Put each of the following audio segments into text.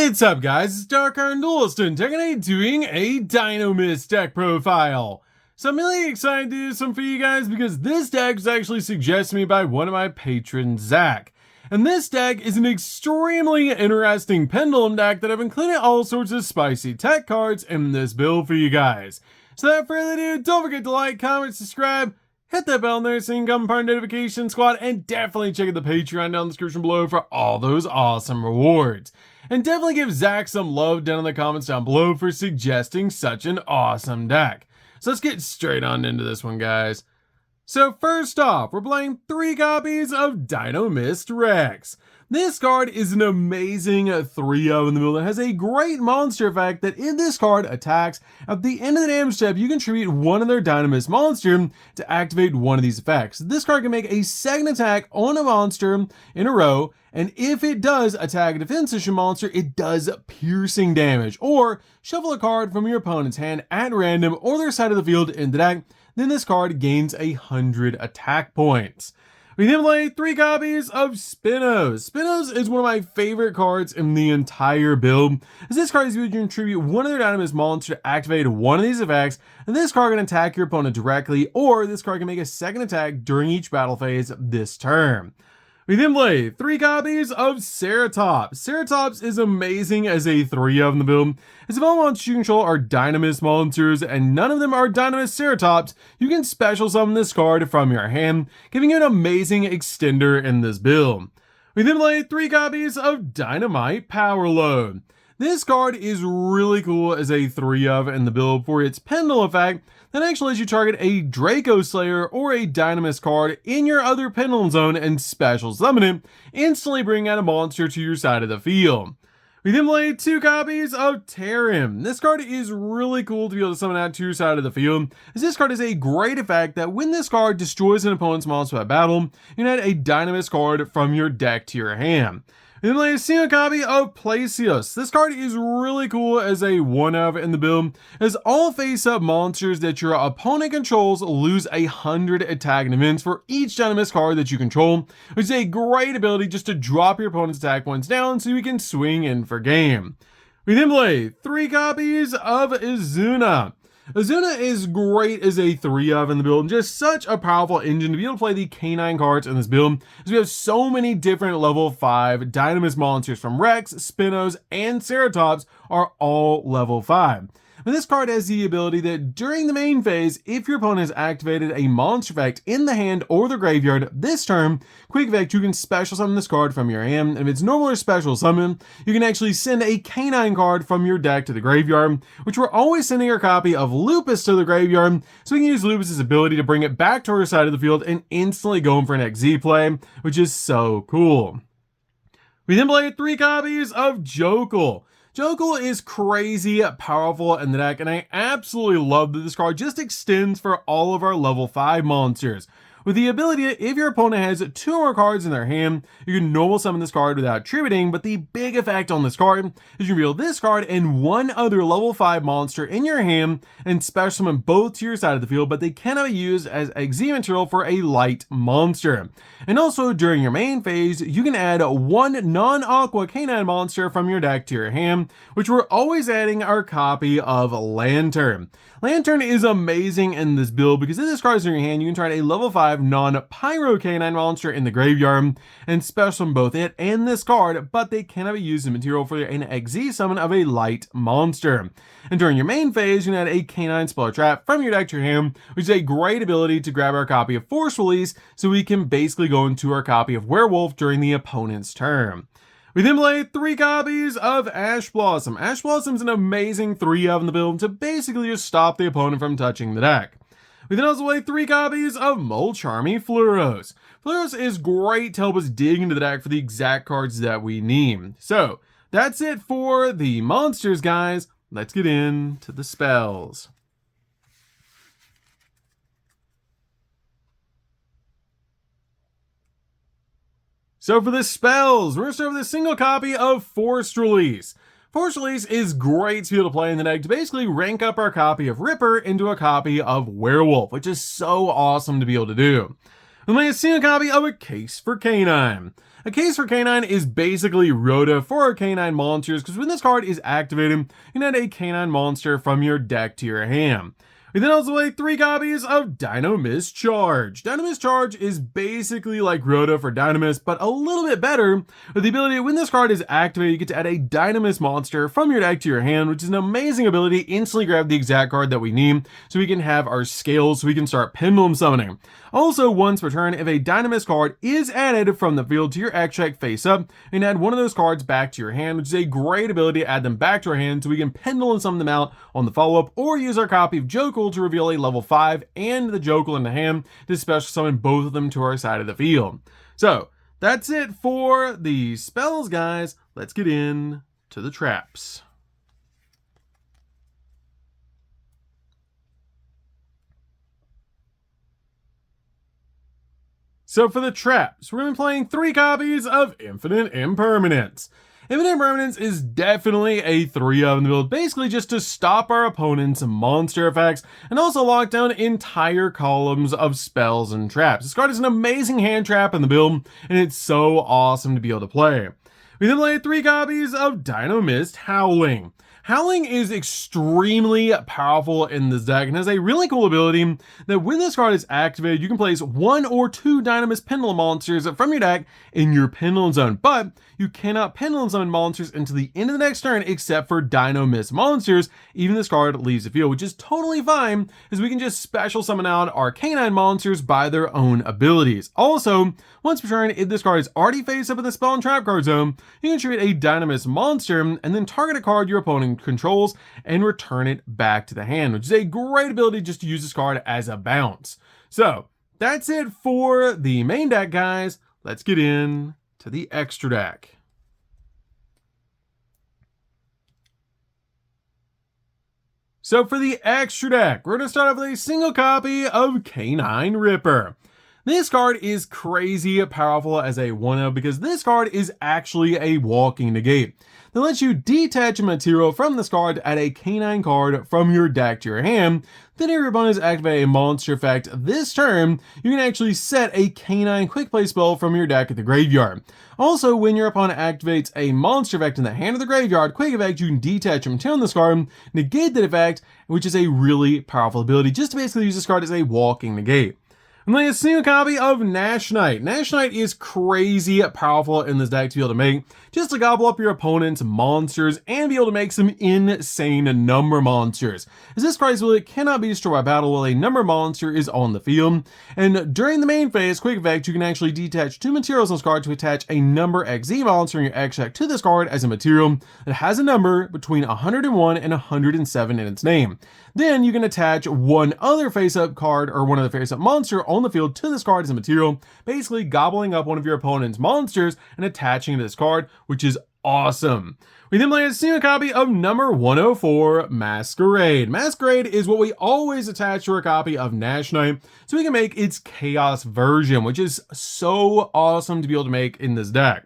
What's up guys, it's DarkArmedDuelist and today doing a Dinomist deck profile. So I'm really excited to do some for you guys because this deck was actually suggested to me by one of my patrons, Zak. And this deck is an extremely interesting pendulum deck that I've included all sorts of spicy tech cards in this build for you guys. So without further ado, don't forget to like, comment, subscribe, hit that bell there so you can become part of the notification squad, and definitely check out the Patreon down in the description below for all those awesome rewards. And definitely give Zak some love down in the comments down below for suggesting such an awesome deck. So let's get straight on into this one, guys. So first off, we're playing 3 copies of Dinomist Rex. This card is an amazing 3-0 in the middle that has a great monster effect that if this card attacks, at the end of the damage step, you contribute one of their Dinomist monster to activate one of these effects. This card can make a second attack on a monster in a row, and if it does attack a defensive monster, it does piercing damage. Or shuffle a card from your opponent's hand at random or their side of the field in the deck, then this card gains 100 attack points. We then play 3 copies of Spinos. Spinos is one of my favorite cards in the entire build, as this card is used to contribute one of their Dinomist monsters to activate one of these effects, and this card can attack your opponent directly, or this card can make a second attack during each battle phase this turn. We then play 3 copies of Ceratops. Ceratops is amazing as a 3-of in the build, as if all monsters you control are Dinomist monsters and none of them are Dinomist Ceratops, you can special summon this card from your hand, giving you an amazing extender in this build. We then play 3 copies of Dynamite Power Load. This card is really cool as a 3-of in the build for its pendulum effect that actually lets you target a Draco Slayer or a Dinomist card in your other pendulum zone and special summon it, instantly bringing out a monster to your side of the field. We then play 2 copies of Terverion. This card is really cool to be able to summon out to your side of the field, as this card has a great effect that when this card destroys an opponent's monster by battle, you can add a Dinomist card from your deck to your hand. We then play a single copy of Placius. This card is really cool as a 1-of in the build, as all face-up monsters that your opponent controls lose 100 attack and events for each Dinomist card that you control, which is a great ability just to drop your opponent's attack points down so you can swing in for game. We then play 3 copies of Izuna. Izuna is great as a 3-of in the build, and just such a powerful engine to be able to play the K9 cards in this build, as we have so many different level 5 Dinomist monsters from Rex, Spinos, and Ceratops are all level 5. But this card has the ability that during the main phase, if your opponent has activated a monster effect in the hand or the graveyard this turn, quick effect, you can special summon this card from your hand, and if it's normal or special summon, you can actually send a K9 card from your deck to the graveyard, which we're always sending our copy of Lupus to the graveyard, so we can use Lupus's ability to bring it back to our side of the field and instantly go in for an XZ play, which is so cool. We then play 3 copies of Jokul. Jokul is crazy powerful in the deck, and I absolutely love that this card just extends for all of our level 5 monsters. With the ability that if your opponent has 2 or more cards in their hand, you can normal summon this card without tributing, but the big effect on this card is you reveal this card and one other level 5 monster in your hand and special summon both to your side of the field, but they cannot be used as XZ material for a light monster. And also during your main phase, you can add 1 non-aqua K9 monster from your deck to your hand, which we're always adding our copy of Lantern. Lantern is amazing in this build because if this card is in your hand, you can target a level 5 non-pyro K9 monster in the graveyard and special summon both it and this card, but they cannot be used as material for an XZ summon of a light monster. And during your main phase, you can add a K9 Spell Trap from your deck to your hand, which is a great ability to grab our copy of Force Release so we can basically go into our copy of Werewolf during the opponent's turn. We then play 3 copies of Ash Blossom. Ash Blossom is an amazing 3-of in the build to basically just stop the opponent from touching the deck. We then also play 3 copies of Molcharmy Fluros. Fluros is great to help us dig into the deck for the exact cards that we need. So that's it for the monsters, guys. Let's get into the spells. So for the spells, we're going to start with a single copy of Forced Release. Forced Release is great to be able to play in the deck to basically rank up our copy of Ripper into a copy of Werewolf, which is so awesome to be able to do. We play a single copy of A Case for K9. A case for Canine is basically Rhoda for our Canine monsters, because when this card is activated, you can add a Canine monster from your deck to your hand. We then also play 3 copies of Dinomist Charge. Dinomist Charge is basically like Rhoda for Dinomist, but a little bit better, with the ability when this card is activated, you get to add a Dinomist monster from your deck to your hand, which is an amazing ability. Instantly grab the exact card that we need, so we can have our scales, so we can start Pendulum Summoning. Also, once per turn, if a Dinomist card is added from the field to your extract face up, you can add one of those cards back to your hand, which is a great ability to add them back to our hand, so we can Pendulum Summon them out on the follow-up, or use our copy of Jokel to reveal a level 5 and the Jokel in the hand to special summon both of them to our side of the field. So, that's it for the spells, guys. Let's get in to the traps. So for the traps, we're going to be playing 3 copies of Infinite Impermanence. Infinite Impermanence is definitely a 3-of in the build, basically just to stop our opponent's monster effects and also lock down entire columns of spells and traps. This card is an amazing hand trap in the build, and it's so awesome to be able to play. We then play 3 copies of Dinomist Howling. Howling is extremely powerful in this deck and has a really cool ability that when this card is activated, you can place 1 or 2 Dinomist Pendulum monsters from your deck in your Pendulum Zone, but you cannot Pendulum Summon monsters until the end of the next turn except for Dinomist monsters, even this card leaves the field, which is totally fine, as we can just special summon out our Canine monsters by their own abilities. Also, once per turn, if this card is already face up in the spell and trap card zone, you can treat a Dinomist monster and then target a card your opponent controls and return it back to the hand, which is a great ability just to use this card as a bounce. So that's it for the main deck, guys. Let's get in to the extra deck. So for the extra deck, we're going to start off with a single copy of Canine Ripper. This card is crazy powerful as a 1-of because this card is actually a walking negate that lets you detach a material from this card to add a Canine card from your deck to your hand. Then if your opponents activate a monster effect this turn, you can actually set a Canine quick play spell from your deck at the graveyard. Also, when your opponent activates a monster effect in the hand of the graveyard, quick effect, you can detach a material on this card, negate that effect, which is a really powerful ability just to basically use this card as a walking negate. I'm playing a single copy of Nash Knight. Nash Knight is crazy powerful in this deck to be able to make, just to gobble up your opponent's monsters and be able to make some insane number monsters. As this card's ability cannot be destroyed by battle while a number monster is on the field. And during the main phase, quick effect, you can actually detach 2 materials on this card to attach a number XZ monster in your extract to this card as a material that has a number between 101 and 107 in its name. Then you can attach one other face-up card or one other face-up monster on the field to this card as a material, basically gobbling up one of your opponent's monsters and attaching it to this card, which is awesome. We then play a single copy of number 104, Masquerade. Masquerade is what we always attach to our copy of Nash Knight, so we can make its chaos version, which is so awesome to be able to make in this deck.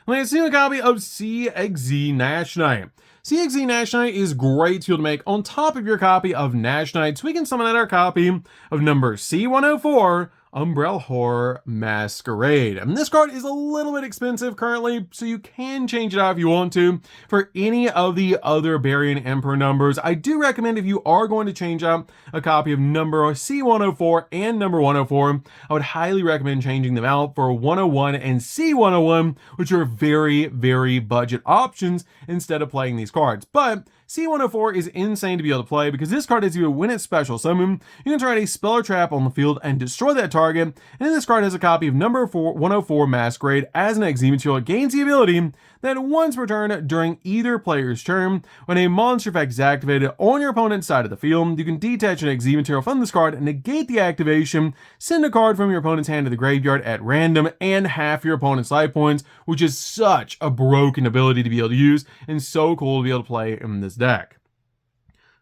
Play a single copy of CXZ Nash Knight. CXZ Nash Knight is great to be able to make on top of your copy of Nash Knight, so we can summon out our copy of number C104, Umbrella Horror Masquerade. And this card is a little bit expensive currently, so you can change it out if you want to for any of the other Barian Emperor numbers. I do recommend if you are going to change out a copy of number C104 and number 104, I would highly recommend changing them out for 101 and C101, which are very, very budget options instead of playing these cards. But C104 is insane to be able to play because this card is you when it's special summon, you can try a spell or trap on the field and destroy that target. And then this card has a copy of number 104 Masquerade as an XZ material. It gains the ability that once per turn during either player's turn, when a monster effect is activated on your opponent's side of the field, you can detach an XZ material from this card and negate the activation, send a card from your opponent's hand to the graveyard at random, and half your opponent's life points, which is such a broken ability to be able to use and so cool to be able to play in this deck.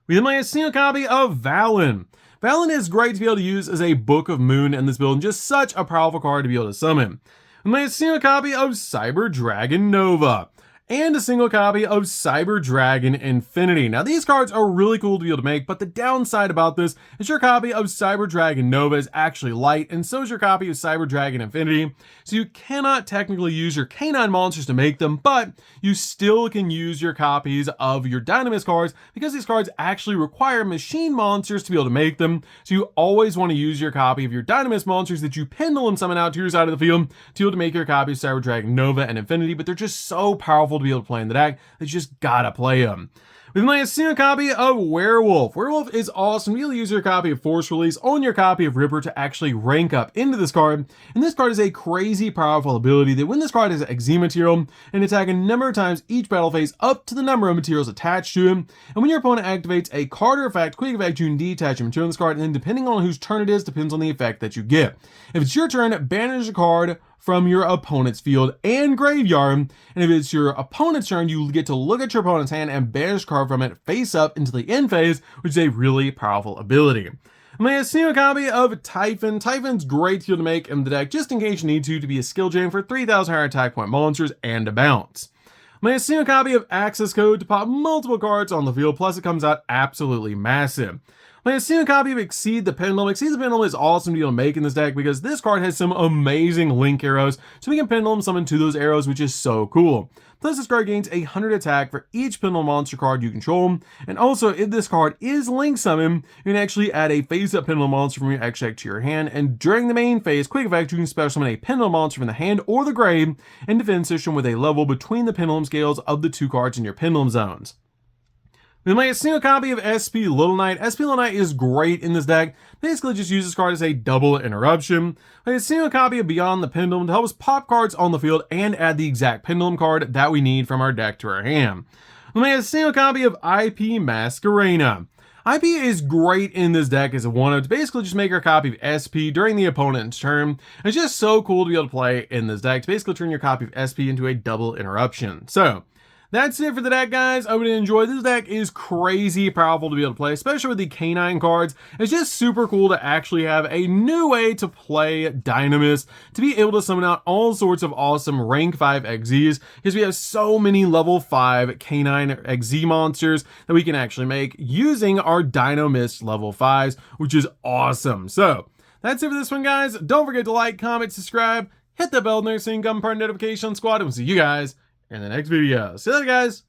We then play a single copy of Valen. Valen is great to be able to use as a Book of Moon in this build, and just such a powerful card to be able to summon. We play a single copy of Cyber Dragon Nova. and a single copy of Cyber Dragon Infinity. Now these cards are really cool to be able to make, but the downside about this is your copy of Cyber Dragon Nova is actually light, and so is your copy of Cyber Dragon Infinity, so you cannot technically use your canine monsters to make them, but you still can use your copies of your Dinomist cards because these cards actually require machine monsters to be able to make them, so you always want to use your copy of your Dinomist monsters that you pendulum summon out to your side of the field to be able to make your copy of Cyber Dragon Nova and Infinity, but they're just so powerful to be able to play in the deck that you just gotta play them. We have a single copy of Werewolf. Werewolf is awesome. You'll use your copy of Force Release on your copy of Ripper to actually rank up into this card. And this card is a crazy powerful ability that when this card is an Xe material and attack a number of times each battle phase up to the number of materials attached to him. And when your opponent activates a card or effect, quick effect, you can detach a material in this card, and then depending on whose turn it is, depends on the effect that you get. If it's your turn, banish a card from your opponent's field and graveyard, and if it's your opponent's turn, you get to look at your opponent's hand and banish a card from it face up into the end phase, which is a really powerful ability. I'm going to assume a copy of Typhon. Typhon's great to be able to make in the deck just in case you need to be a skill chain for 3,000 higher attack point monsters and a bounce. I'm going to assume a copy of Access Code to pop multiple cards on the field, plus it comes out absolutely massive. I'm going to assume a copy of Exceed the Pendulum. Exceed the Pendulum is awesome to be able to make in this deck because this card has some amazing link arrows, so we can pendulum summon to those arrows, which is so cool. Plus, this card gains 100 attack for each pendulum monster card you control, and also if this card is link summoned, you can actually add a face-up pendulum monster from your extra deck to your hand, and during the main phase, quick effect, you can special summon a pendulum monster from the hand or the grave and defend system with a level between the pendulum scales of the two cards in your pendulum zones. We might a single copy of SP Little Knight. SP Little Knight is great in this deck. Basically just use this card as a double interruption. We a single copy of Beyond the Pendulum to help us pop cards on the field and add the exact pendulum card that we need from our deck to our hand. We made a single copy of IP Masquerena. IP is great in this deck as a one-of to basically just make our copy of SP during the opponent's turn. It's just so cool to be able to play in this deck to basically turn your copy of SP into a double interruption. So that's it for the deck, guys. I hope you enjoyed. This deck is crazy powerful to be able to play, especially with the canine cards. It's just super cool to actually have a new way to play Dinomist, to be able to summon out all sorts of awesome rank 5 XZs, because we have so many level 5 canine XZ monsters that we can actually make using our Dinomist level 5s, which is awesome. So that's it for this one, guys. Don't forget to like, comment, subscribe, hit the bell notification, become part of the notification squad, and we'll see you guys in the next video. See you later, guys.